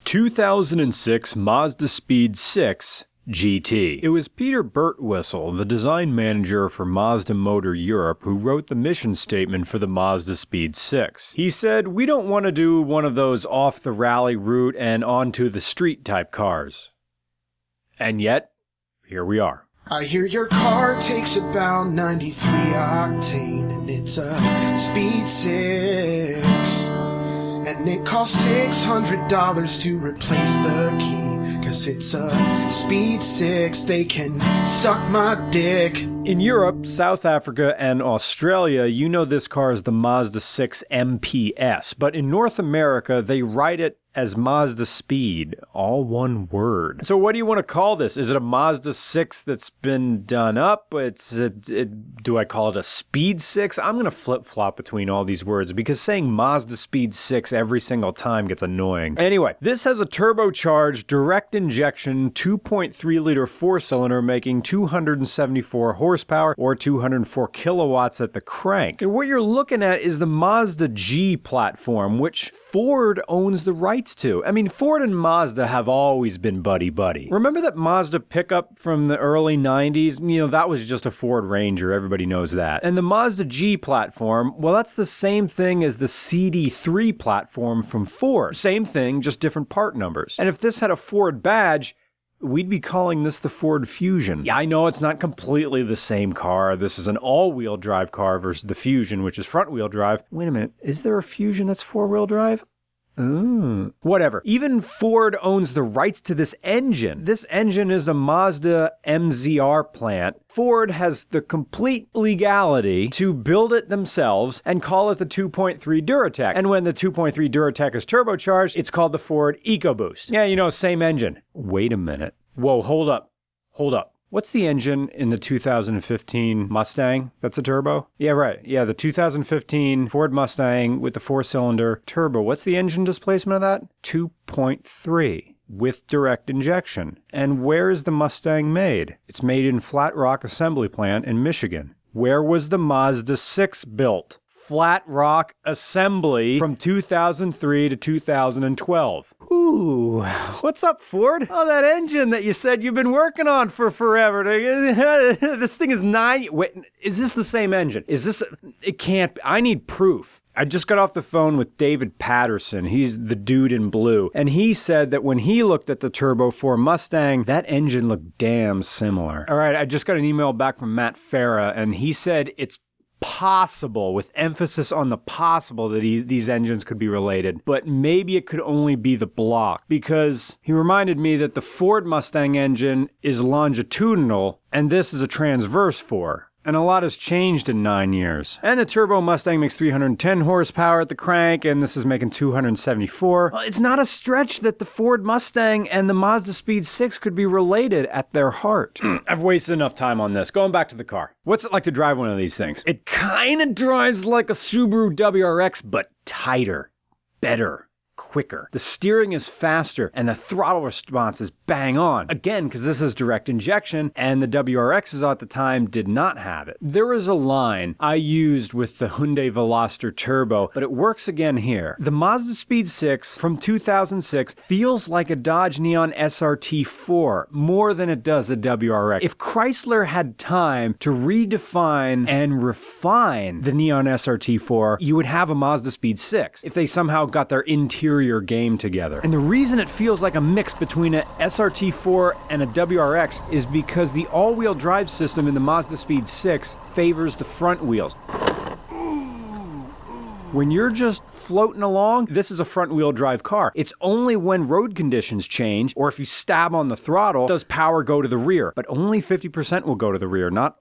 2006 Mazdaspeed 6 GT. It was Peter Birtwistle, the design manager for Mazda Motor Europe, who wrote the mission statement for the Mazdaspeed 6. He said, "We don't want to do one of those off the rally route and onto the street type cars." And yet, here we are. I hear your car takes about 93 octane and it's a Speed 6. And it costs $600 to replace the key, 'cause it's a Speed 6, they can suck my dick. In Europe, South Africa, and Australia, you know this car as the Mazda 6 MPS, but in North America, they write it as Mazdaspeed, all one word. So what do you want to call this? Is it a Mazda 6 that's been done up? Do I call it a Speed 6? I'm going to flip-flop between all these words because saying Mazdaspeed 6 every single time gets annoying. Anyway, this has a turbocharged direct injection 2.3-liter four-cylinder making 274 horsepower or 204 kilowatts at the crank. And what you're looking at is the Mazda G platform, which Ford owns the rights to. I mean, Ford and Mazda have always been buddy-buddy. Remember that Mazda pickup from the early 90s? You know, that was just a Ford Ranger. Everybody knows that. And the Mazda G platform, well, that's the same thing as the CD3 platform from Ford. Same thing, just different part numbers. And if this had a Ford badge, we'd be calling this the Ford Fusion. Yeah, I know it's not completely the same car. This is an all-wheel drive car versus the Fusion, which is front-wheel drive. Wait a minute, is there a Fusion that's four-wheel drive? Whatever. Even Ford owns the rights to this engine. This engine is a Mazda MZR plant. Ford has the complete legality to build it themselves and call it the 2.3 Duratec. And when the 2.3 Duratec is turbocharged, it's called the Ford EcoBoost. Yeah, you know, same engine. Wait a minute. Whoa, hold up. Hold up. What's the engine in the 2015 Mustang that's a turbo? Yeah, right. Yeah, the 2015 Ford Mustang with the four-cylinder turbo. What's the engine displacement of that? 2.3 with direct injection. And where is the Mustang made? It's made in Flat Rock Assembly Plant in Michigan. Where was the Mazda 6 built? Flat Rock Assembly from 2003 to 2012. Ooh, what's up, Ford? Oh, that engine that you said you've been working on for forever. This thing is wait, is this the same engine? Is this, it can't be. I need proof. I just got off the phone with David Patterson. He's the dude in blue. And he said that when he looked at the Turbo 4 Mustang, that engine looked damn similar. All right, I just got an email back from Matt Farah, and he said it's possible, with emphasis on the possible, that these engines could be related, but maybe it could only be the block, because he reminded me that the Ford Mustang engine is longitudinal and this is a transverse 4. And a lot has changed in 9 years. And the Turbo Mustang makes 310 horsepower at the crank, and this is making 274. Well, it's not a stretch that the Ford Mustang and the Mazdaspeed 6 could be related at their heart. I've wasted enough time on this. Going back to the car. What's it like to drive one of these things? It kind of drives like a Subaru WRX, but tighter, better, quicker. The steering is faster and the throttle response is bang on. Again, because this is direct injection and the WRXs at the time did not have it. There is a line I used with the Hyundai Veloster Turbo, but it works again here. The Mazdaspeed 6 from 2006 feels like a Dodge Neon SRT4 more than it does a WRX. If Chrysler had time to redefine and refine the Neon SRT4, you would have a Mazdaspeed 6 if they somehow got their interior game together. And the reason it feels like a mix between a SRT4 and a WRX is because the all-wheel drive system in the Mazdaspeed 6 favors the front wheels. When you're just floating along, this is a front-wheel drive car. It's only when road conditions change, or if you stab on the throttle, does power go to the rear. But only 50% will go to the rear, not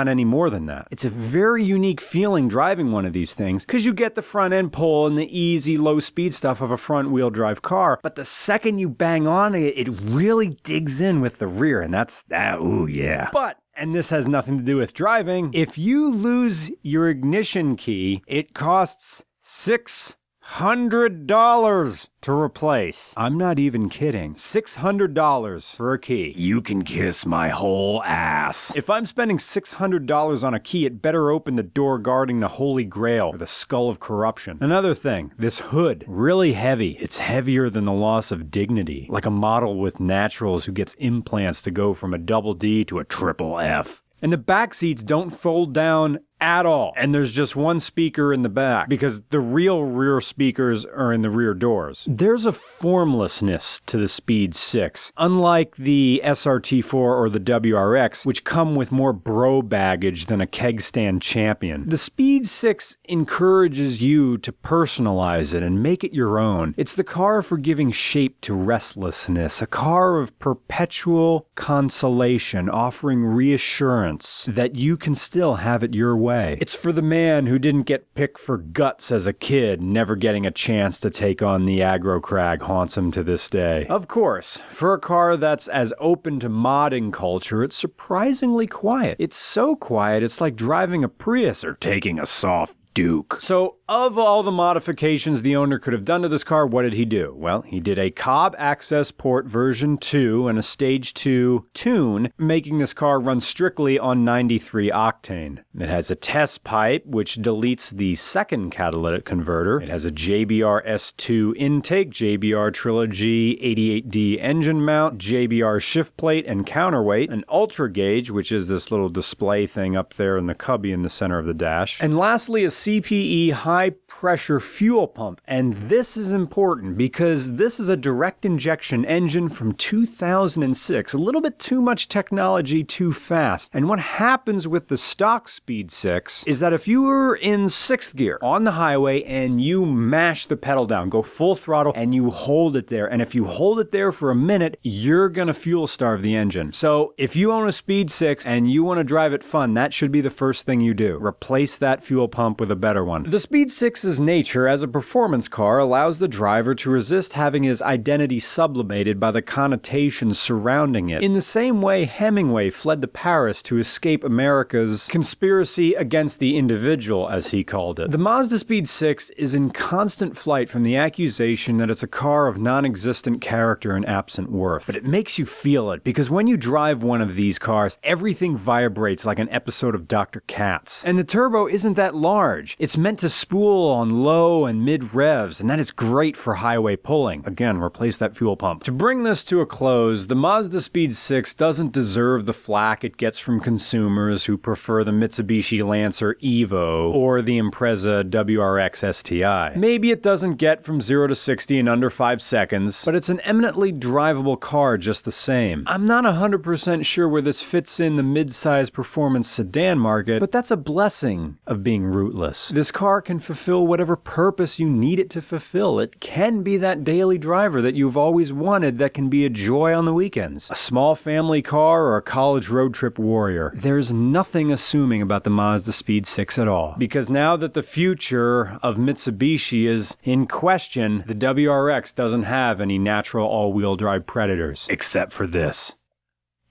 any more than that. It's a very unique feeling driving one of these things, because you get the front-end pull and the easy, low-speed stuff of a front-wheel drive car. But the second you bang on it, it really digs in with the rear, and that's that. Ooh, yeah. But and this has nothing to do with driving, if you lose your ignition key, it costs $600 $600 to replace. I'm not even kidding. $600 for a key. You can kiss my whole ass. If I'm spending $600 on a key, it better open the door guarding the Holy Grail or the skull of corruption. Another thing, this hood, really heavy. It's heavier than the loss of dignity. Like a model with naturals who gets implants to go from a double D to a triple F. And the back seats don't fold down at all. And there's just one speaker in the back because the real rear speakers are in the rear doors. There's a formlessness to the Speed 6, unlike the SRT4 or the WRX, which come with more bro baggage than a keg stand champion. The Speed 6 encourages you to personalize it and make it your own. It's the car for giving shape to restlessness, a car of perpetual consolation, offering reassurance that you can still have it your way. It's for the man who didn't get picked for guts as a kid, never getting a chance to take on the aggro crag haunts him to this day. Of course, for a car that's as open to modding culture, it's surprisingly quiet. It's so quiet, it's like driving a Prius or taking a soft Duke. So, of all the modifications the owner could have done to this car, what did he do? Well, he did a Cobb Access Port version 2 and a Stage 2 tune, making this car run strictly on 93 octane. It has a test pipe, which deletes the second catalytic converter. It has a JBR S2 intake, JBR Trilogy 88D engine mount, JBR shift plate and counterweight, an ultra gauge, which is this little display thing up there in the cubby in the center of the dash, and lastly, a CPE high-pressure fuel pump. And this is important because this is a direct injection engine from 2006. A little bit too much technology too fast. And what happens with the stock Speed 6 is that if you were in 6th gear on the highway and you mash the pedal down, go full throttle, and you hold it there, and if you hold it there for a minute, you're gonna fuel starve the engine. So if you own a Speed 6 and you want to drive it fun, that should be the first thing you do. Replace that fuel pump with a better one. The Speed 6's nature as a performance car allows the driver to resist having his identity sublimated by the connotations surrounding it. In the same way Hemingway fled to Paris to escape America's conspiracy against the individual, as he called it. The Mazdaspeed 6 is in constant flight from the accusation that it's a car of non-existent character and absent worth. But it makes you feel it, because when you drive one of these cars, everything vibrates like an episode of Dr. Katz. And the turbo isn't that large. It's meant to spool on low and mid revs, and that is great for highway pulling. Again, replace that fuel pump. To bring this to a close, the Mazdaspeed 6 doesn't deserve the flack it gets from consumers who prefer the Mitsubishi Lancer Evo or the Impreza WRX STI. Maybe it doesn't get from 0 to 60 in under 5 seconds, but it's an eminently drivable car just the same. I'm not 100% sure where this fits in the mid-size performance sedan market, but that's a blessing of being rootless. This car can fulfill whatever purpose you need it to fulfill. It can be that daily driver that you've always wanted that can be a joy on the weekends. A small family car or a college road trip warrior. There's nothing assuming about the Mazdaspeed 6 at all. Because now that the future of Mitsubishi is in question, the WRX doesn't have any natural all-wheel drive predators. Except for this.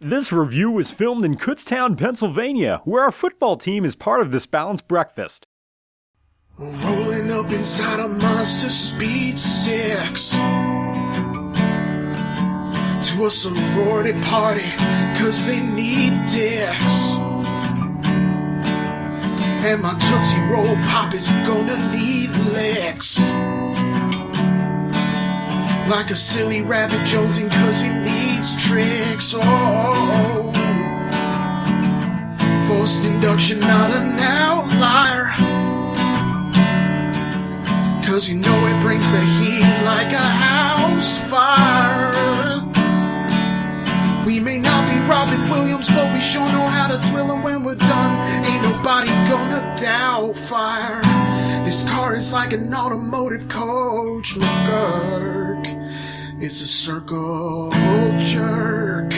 This review was filmed in Kutztown, Pennsylvania, where our football team is part of this balanced breakfast. Rolling up inside a Mazdaspeed 6 to a sorority party, cause they need dicks. And my Tootsie Roll Pop is gonna need licks, like a silly rabbit jonesing cause he needs tricks. Oh, forced induction, not an outlier, cause you know it brings the heat like a house fire. We may not be Robin Williams, but we sure know how to thrill 'em when we're done. Ain't nobody gonna doubt fire. This car is like an automotive coach McGurk. It's a circle jerk.